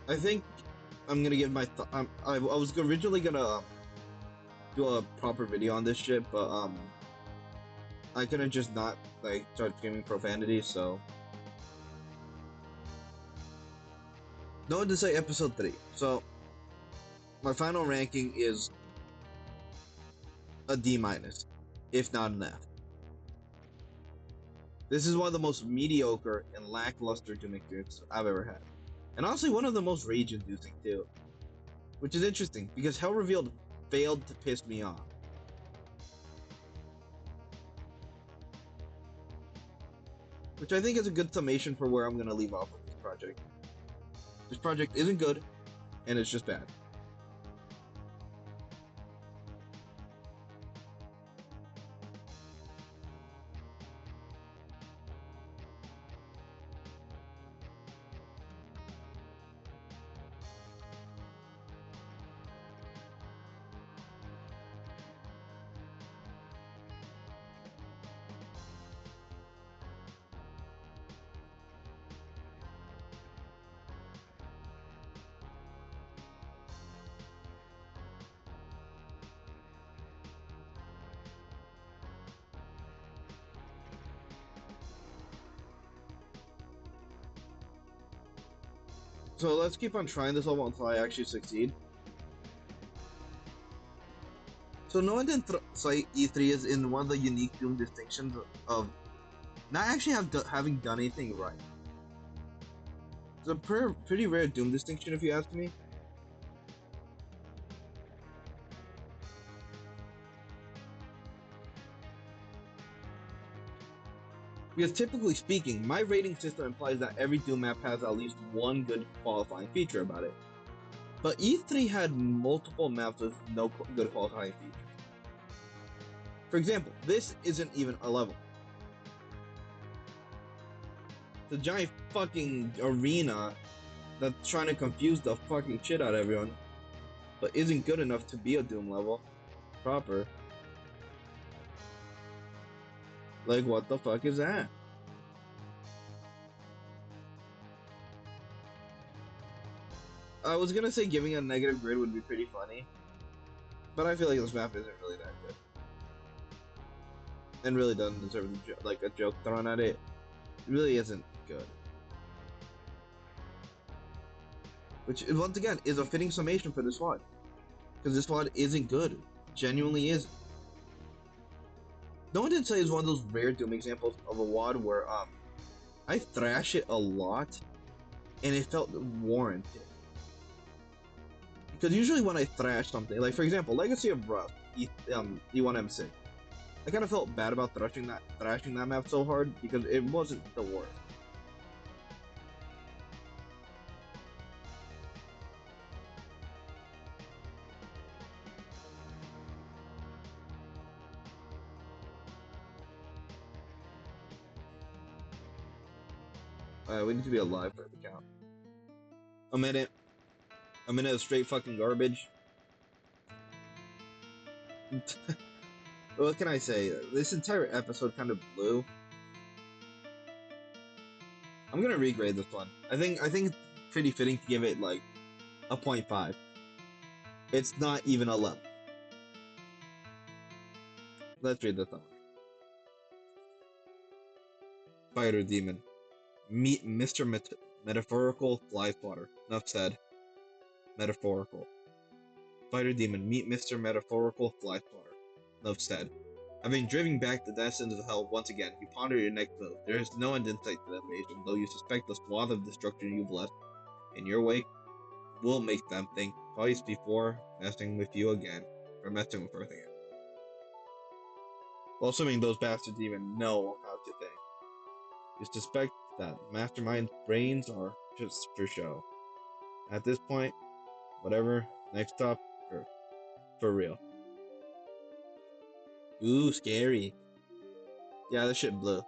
I think I'm gonna give my I was originally gonna do a proper video on this shit, but I couldn't just not like start screaming profanity, so no one to say episode 3. So my final ranking is a D minus, if not an F. This is one of the most mediocre and lackluster Doom experiences I've ever had. And honestly, one of the most rage-inducing too. Which is interesting, because Hell Revealed failed to piss me off. Which I think is a good summation for where I'm going to leave off with this project. This project isn't good, and it's just bad. So let's keep on trying this level until I actually succeed. So no one didn't cite E3 is in one of the unique Doom distinctions of not actually having done anything right. It's a pretty rare Doom distinction, if you ask me. Because typically speaking, my rating system implies that every Doom map has at least one good qualifying feature about it. But E3 had multiple maps with no good qualifying features. For example, this isn't even a level. It's a giant fucking arena that's trying to confuse the fucking shit out of everyone, but isn't good enough to be a Doom level proper. Like, what the fuck is that? I was gonna say giving a negative grade would be pretty funny, but I feel like this map isn't really that good, and really doesn't deserve like a joke thrown at it. It really isn't good. Which, once again, is a fitting summation for this WAD. Because this WAD isn't good. Genuinely isn't. No one did say it's one of those rare Doom examples of a WAD where I thrash it a lot and it felt warranted. Because usually when I thrash something, like for example, Legacy of Rust, E1M6, I kind of felt bad about thrashing that map so hard because it wasn't the worst. We need to be alive for the count. A minute. A minute of straight fucking garbage. What can I say? This entire episode kind of blew. I'm gonna regrade this one. I think it's pretty fitting to give it like a 0.5. It's not even a level. Let's read this one. Spider Demon. Meet Mr. Metaphorical Fly Swatter. Enough said. Metaphorical. Spider Demon. Meet Mr. Metaphorical Fly Swatter. Enough said. Having driven back the descendants of hell once again, you ponder your next move. There is no end in sight to that invasion, though you suspect the swath of destruction you've left in your wake will make them think twice before messing with you again, or messing with Earth again. Well, assuming those bastards even know how to think. You suspect that Mastermind's brains are just for show. At this point, whatever, next up, for real. Ooh, scary. Yeah, this shit blew.